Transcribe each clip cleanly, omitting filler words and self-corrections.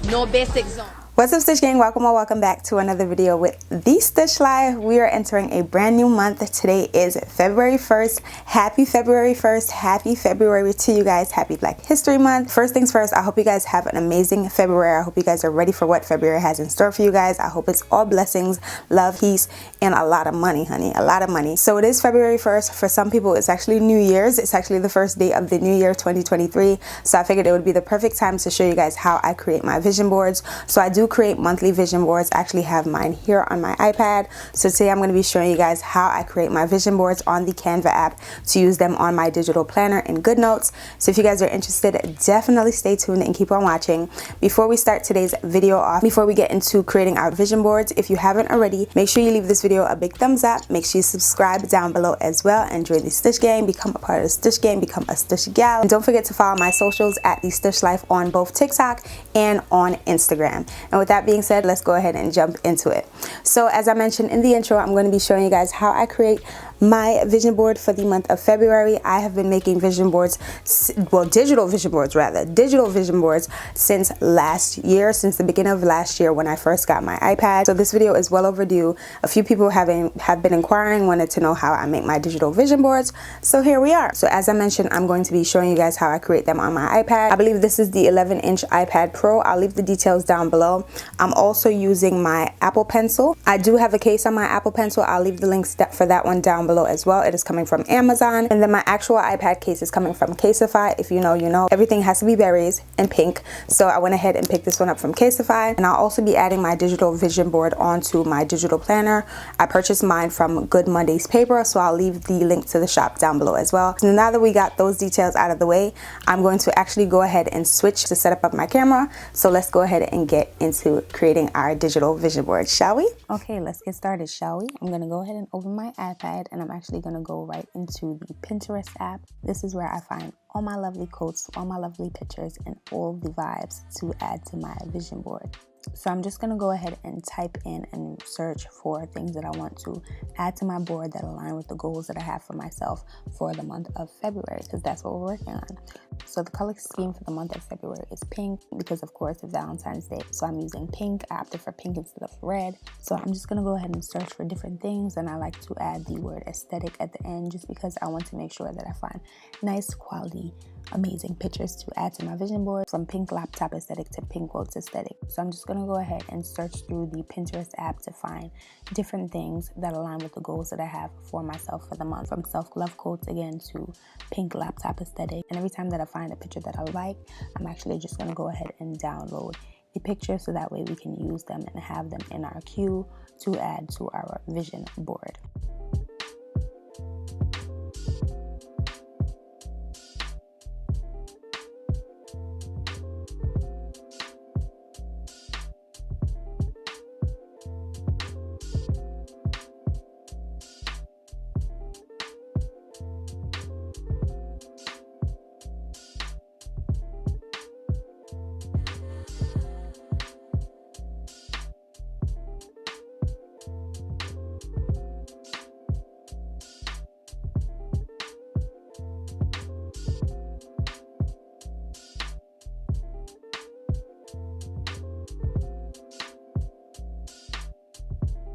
No basic zone. What's up, Stush gang? Welcome or welcome back to another video with the Stush Life. We are entering a brand new month. Today is February 1st. Happy February 1st. Happy February to you guys. Happy Black History Month. First things first, I hope you guys have an amazing February. I hope you guys are ready for what February has in store for you guys. I hope it's all blessings, love, peace, and a lot of money, honey. A lot of money. So it is February 1st. For some people, it's actually New Year's. It's actually the first day of the new year 2023. So I figured it would be the perfect time to show you guys how I create my vision boards. So I do create monthly vision boards. I actually have mine here on my iPad. So today I'm going to be showing you guys how I create my vision boards on the Canva app to use them on my digital planner in GoodNotes. So if you guys are interested, definitely stay tuned and keep on watching. Before we start today's video off, before we get into creating our vision boards, if you haven't already, make sure you leave this video a big thumbs up. Make sure you subscribe down below as well and join the Stush gang, become a part of the Stush gang, become a Stush gal. And don't forget to follow my socials at the Stush Life on both TikTok and on Instagram. And with that being said, let's go ahead and jump into it. So as I mentioned in the intro, I'm going to be showing you guys how I create my vision board for the month of February. I have been making vision boards, well, digital vision boards since last year, since the beginning of last year when I first got my iPad. So this video is well overdue. A few people have been inquiring, wanted to know how I make my digital vision boards. So here we are. So as I mentioned, I'm going to be showing you guys how I create them on my iPad. I believe this is the 11-inch iPad Pro. I'll leave the details down below. I'm also using my Apple Pencil. I do have a case on my Apple Pencil. I'll leave the links for that one down below as well. It is coming from Amazon. And then my actual iPad case is coming from Casetify. If you know, you know. Everything has to be berries and pink. So I went ahead and picked this one up from Casetify. And I'll also be adding my digital vision board onto my digital planner. I purchased mine from Good Mondays Paper, so I'll leave the link to the shop down below as well. So now that we got those details out of the way, I'm going to actually go ahead and switch to set up my camera. So let's go ahead and get into creating our digital vision board, shall we? Okay, let's get started, shall we? I'm going to go ahead and open my iPad, and I'm actually going to go right into the Pinterest app. This is where I find all my lovely quotes, all my lovely pictures, and all the vibes to add to my vision board. So I'm just going to go ahead and type in and search for things that I want to add to my board that align with the goals that I have for myself for the month of February, because that's what we're working on. So the color scheme for the month of February is pink because, of course, it's Valentine's Day. So I'm using pink. I opted for pink instead of red. So I'm just going to go ahead and search for different things, and I like to add the word aesthetic at the end just because I want to make sure that I find nice quality, amazing pictures to add to my vision board, from pink laptop aesthetic to pink quotes aesthetic. So I'm just going to go ahead and search through the Pinterest app to find different things that align with the goals that I have for myself for the month, from self-love quotes again to pink laptop aesthetic. And every time that I find a picture that I like, I'm actually just going to go ahead and download the picture so that way we can use them and have them in our queue to add to our vision board.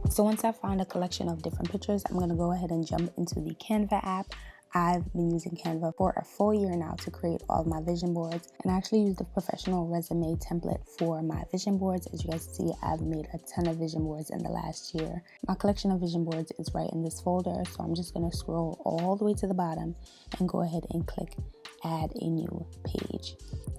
So once I find a collection of different pictures, I'm going to go ahead and jump into the Canva app. I've been using Canva for a full year now to create all of my vision boards, and I actually use the professional resume template for my vision boards. As you guys see, I've made a ton of vision boards in the last year. My collection of vision boards is right in this folder, so I'm just going to scroll all the way to the bottom and go ahead and click add a new page.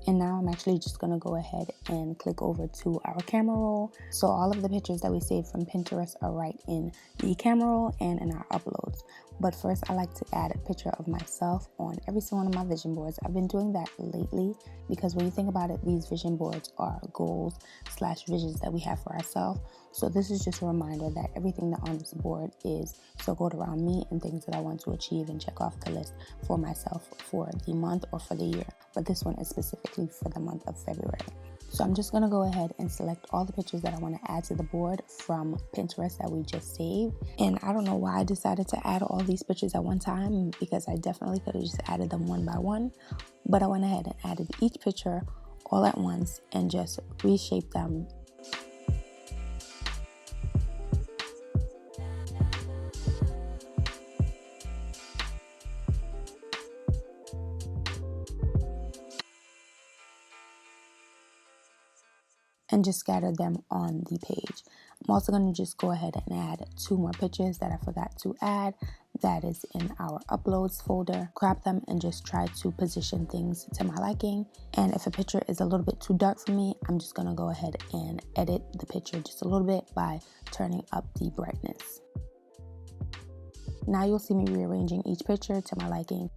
And now I'm actually just going to go ahead and click over to our camera roll. So all of the pictures that we saved from Pinterest are right in the camera roll and in our uploads. But first, I like to add a picture of myself on every single one of my vision boards. I've been doing that lately because when you think about it, these vision boards are goals / visions that we have for ourselves. So this is just a reminder that everything that on this board is circled around me and things that I want to achieve and check off the list for myself for the month or for the year. But this one is specifically for the month of February. So I'm just going to go ahead and select all the pictures that I want to add to the board from Pinterest that we just saved. And I don't know why I decided to add all these pictures at one time, because I definitely could have just added them one by one. But I went ahead and added each picture all at once and just reshape them. And just scatter them on the page. I'm also going to just go ahead and add 2 more pictures that I forgot to add. That is in our uploads folder. Crop them and just try to position things to my liking. And if a picture is a little bit too dark for me, I'm just going to go ahead and edit the picture just a little bit by turning up the brightness. Now you'll see me rearranging each picture to my liking.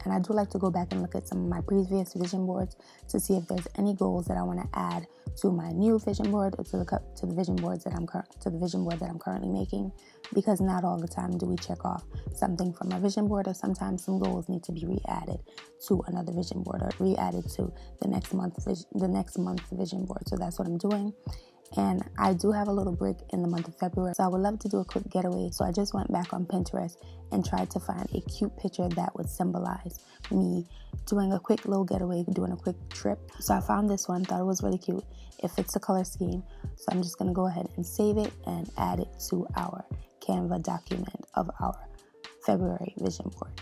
And I do like to go back and look at some of my previous vision boards to see if there's any goals that I want to add to my new vision board or to the vision board that I'm currently making, because not all the time do we check off something from a vision board, or sometimes some goals need to be re-added to another vision board or re-added to the next month's vision board. So that's what I'm doing. And I do have a little break in the month of February, so I would love to do a quick getaway. So I just went back on Pinterest and tried to find a cute picture that would symbolize me doing a quick little getaway, doing a quick trip. So I found this one, thought it was really cute. It fits the color scheme. So I'm just going to go ahead and save it and add it to our Canva document of our February vision board.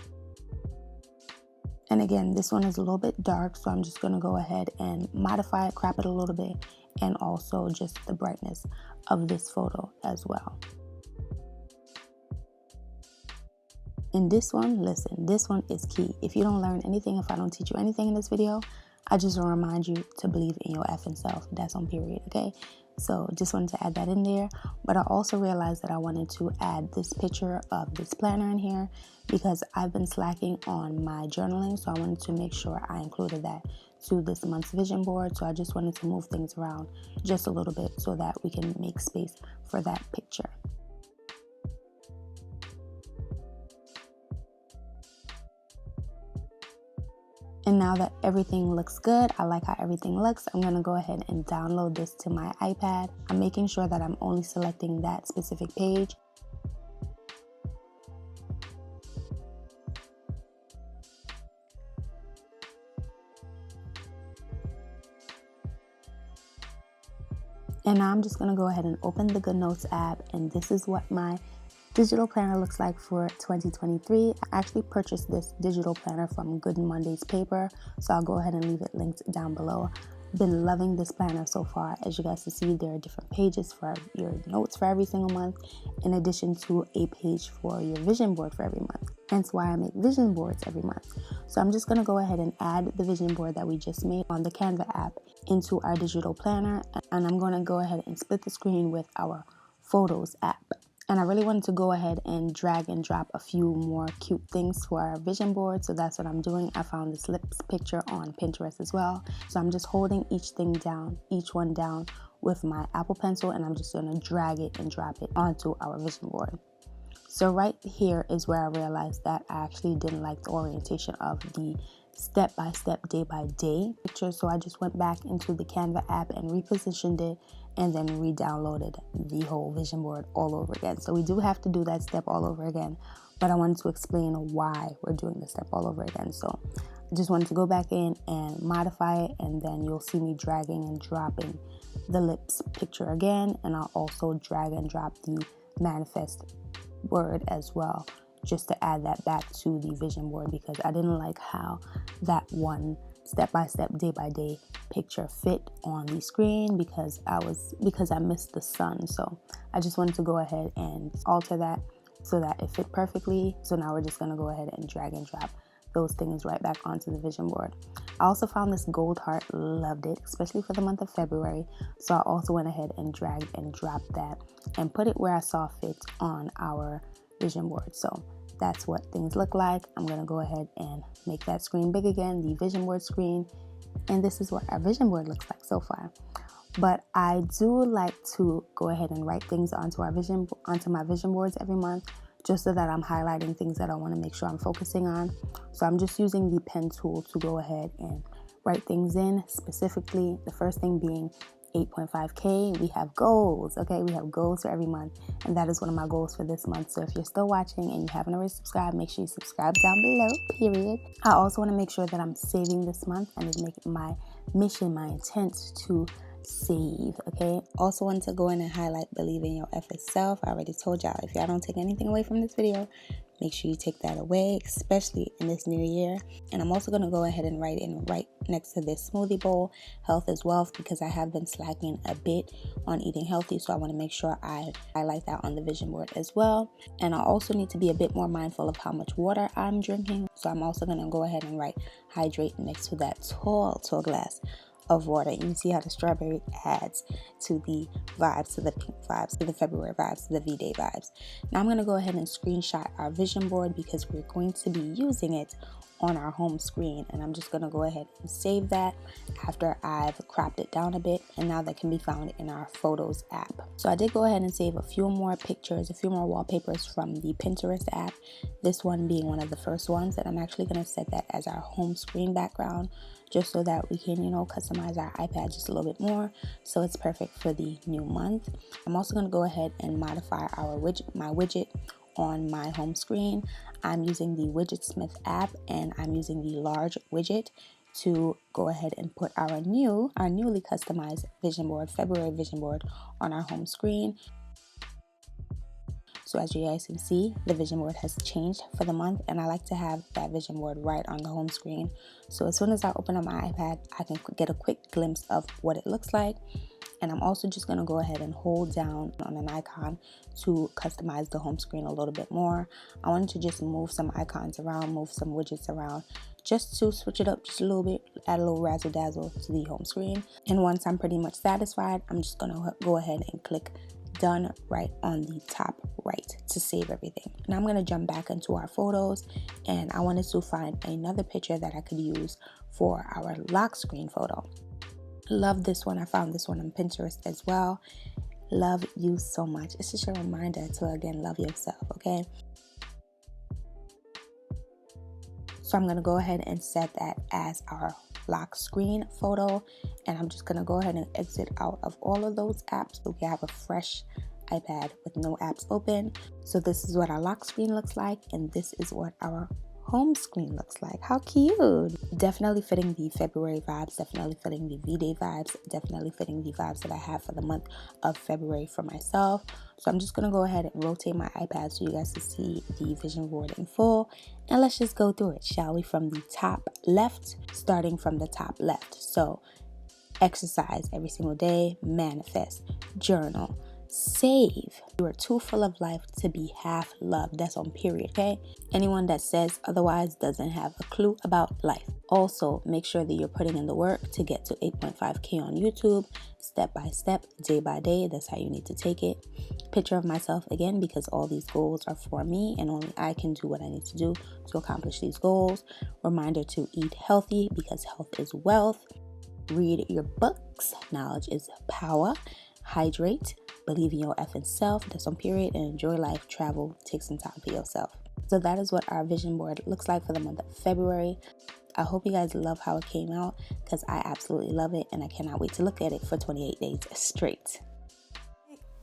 And again, this one is a little bit dark, so I'm just going to go ahead and modify it, crop it a little bit, and also just the brightness of this photo as well. And this one, listen, this one is key. If you don't learn anything, if I don't teach you anything in this video, I just want to remind you to believe in your effing self. That's on period, okay? So just wanted to add that in there. But I also realized that I wanted to add this picture of this planner in here because I've been slacking on my journaling. So I wanted to make sure I included that to this month's vision board. So I just wanted to move things around just a little bit so that we can make space for that picture. And now that everything looks good, I like how everything looks, I'm going to go ahead and download this to my iPad. I'm making sure that I'm only selecting that specific page. And now I'm just going to go ahead and open the GoodNotes app, and this is what my digital planner looks like for 2023. I actually purchased this digital planner from Good Monday's paper, so I'll go ahead and leave it linked down below. Been loving this planner so far. As you guys can see, there are different pages for your notes for every single month, in addition to a page for your vision board for every month. Hence why I make vision boards every month. So I'm just going to go ahead and add the vision board that we just made on the Canva app into our digital planner, and I'm going to go ahead and split the screen with our Photos app. And I really wanted to go ahead and drag and drop a few more cute things for our vision board. So that's what I'm doing. I found this lips picture on Pinterest as well. So I'm just holding each one down with my Apple Pencil, and I'm just going to drag it and drop it onto our vision board. So right here is where I realized that I actually didn't like the orientation of the step-by-step, day-by-day picture. So I just went back into the Canva app and repositioned it, and then re-downloaded the whole vision board all over again. So we do have to do that step all over again, but I wanted to explain why we're doing this step all over again. So I just wanted to go back in and modify it, and then you'll see me dragging and dropping the lips picture again, and I'll also drag and drop the manifest word as well, just to add that back to the vision board, because I didn't like how that one step-by-step, day-by-day picture fit on the screen because I missed the sun. So I just wanted to go ahead and alter that so that it fit perfectly. So now we're just going to go ahead and drag and drop those things right back onto the vision board. I also found this gold heart, loved it, especially for the month of February. So I also went ahead and dragged and dropped that and put it where I saw fit on our vision board. So that's what things look like. I'm going to go ahead and make that screen big again, the vision board screen. And this is what our vision board looks like so far. But I do like to go ahead and write things onto my vision boards every month, just so that I'm highlighting things that I want to make sure I'm focusing on. So I'm just using the pen tool to go ahead and write things in, specifically the first thing being 8.5K. We have goals, okay? We have goals for every month, and that is one of my goals for this month. So if you're still watching and you haven't already subscribed, make sure you subscribe down below, period. I also want to make sure that I'm saving this month and it's making my mission, my intent to save, okay? Also want to go in and highlight believe in your effort self. I already told y'all, if y'all don't take anything away from this video, make sure you take that away, especially in this new year. And I'm also going to go ahead and write in right next to this smoothie bowl, health is wealth, because I have been slacking a bit on eating healthy, so I want to make sure I highlight that on the vision board as well. And I also need to be a bit more mindful of how much water I'm drinking, so I'm also going to go ahead and write hydrate next to that tall glass of water. You see how the strawberry adds to the vibes, to the pink vibes, to the February vibes, to the V-Day vibes. Now I'm going to go ahead and screenshot our vision board because we're going to be using it on our home screen, and I'm just going to go ahead and save that after I've cropped it down a bit, and now that can be found in our Photos app. So I did go ahead and save a few more pictures, a few more wallpapers from the Pinterest app, this one being one of the first ones, and I'm actually going to set that as our home screen background just so that we can, customize our iPad just a little bit more, so it's perfect for the new month. I'm also going to go ahead and modify my widget on my home screen. I'm using the Widgetsmith app, and I'm using the large widget to go ahead and put our newly customized vision board, February vision board, on our home screen. So as you guys can see, the vision board has changed for the month, and I like to have that vision board right on the home screen. So as soon as I open up my iPad, I can get a quick glimpse of what it looks like. And I'm also just going to go ahead and hold down on an icon to customize the home screen a little bit more. I wanted to just move some icons around, move some widgets around, just to switch it up just a little bit, add a little razzle dazzle to the home screen. And once I'm pretty much satisfied, I'm just going to go ahead and click done right on the top right to save everything. Now I'm going to jump back into our photos, and I wanted to find another picture that I could use for our lock screen photo. Love this one. I found this one on Pinterest as well. Love you so much. It's just a reminder to, again, love yourself, okay? So I'm going to go ahead and set that as our lock screen photo, and I'm just going to go ahead and exit out of all of those apps so we have a fresh iPad with no apps open. So this is what our lock screen looks like, and this is what our home screen looks like. How cute. Definitely fitting the February vibes, definitely fitting the V-Day vibes, definitely fitting the vibes that I have for the month of February for myself. So I'm just going to go ahead and rotate my iPad so you guys can see the vision board in full, and let's just go through it, shall we? From the top left, starting from the top left. So exercise every single day, manifest, journal, save. You are too full of life to be half loved. That's on period, okay? Anyone that says otherwise doesn't have a clue about life. Also, make sure that you're putting in the work to get to 8.5K on YouTube, step by step, day by day. That's how you need to take it. Picture of myself again, because all these goals are for me and only I can do what I need to do to accomplish these goals. Reminder to eat healthy because health is wealth. Read your books. Knowledge is power. Hydrate. Believe in your effing self. That's on period. And enjoy life. Travel. Take some time for yourself. So that is what our vision board looks like for the month of February. I hope you guys love how it came out, because I absolutely love it, and I cannot wait to look at it for 28 days straight.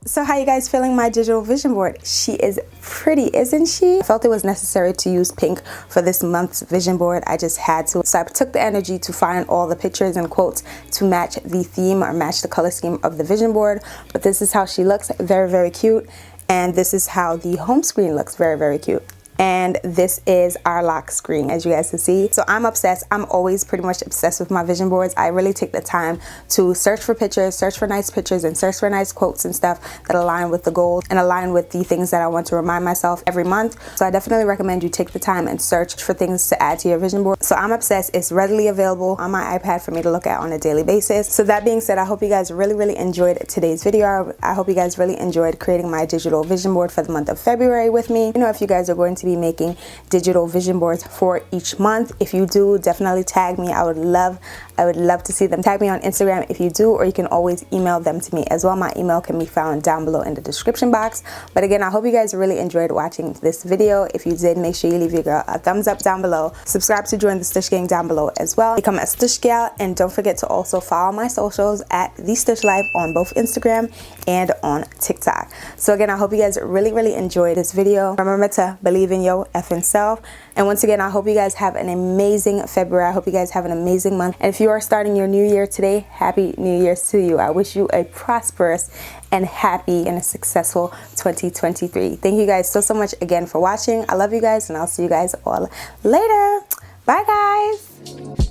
So how you guys feeling my digital vision board? She is pretty, isn't she? I felt it was necessary to use pink for this month's vision board. I just had to. So I took the energy to find all the pictures and quotes to match the theme or match the color scheme of the vision board. But this is how she looks, very, very cute. And this is how the home screen looks, very, very cute. And this is our lock screen, as you guys can see. So I'm obsessed. I'm always pretty much obsessed with my vision boards. I really take the time to search for pictures, search for nice pictures, and search for nice quotes and stuff that align with the goals and align with the things that I want to remind myself every month. So I definitely recommend you take the time and search for things to add to your vision board. So I'm obsessed. It's readily available on my iPad for me to look at on a daily basis. So that being said, I hope you guys really enjoyed today's video. I hope you guys really enjoyed creating my digital vision board for the month of February with me. You know, if you guys are going to be making digital vision boards for each month, if you do, definitely tag me. I would love I would love to see them. Tag me on Instagram if you do, or you can always email them to me as well. My email can be found down below in the description box. But again, I hope you guys really enjoyed watching this video. If you did, make sure you leave your girl a thumbs up down below. Subscribe to join the Stush gang down below as well. Become a Stush gal, and don't forget to also follow my socials at The Stush Life on both Instagram and on TikTok. So again, I hope you guys really enjoyed this video. Remember to believe in your effing self. And once again, I hope you guys have an amazing February. I hope you guys have an amazing month. And if you are starting your new year today, happy New Year's to you. I wish you a prosperous and happy and a successful 2023. Thank you guys so much again for watching. I love you guys, and I'll see you guys all later. Bye guys.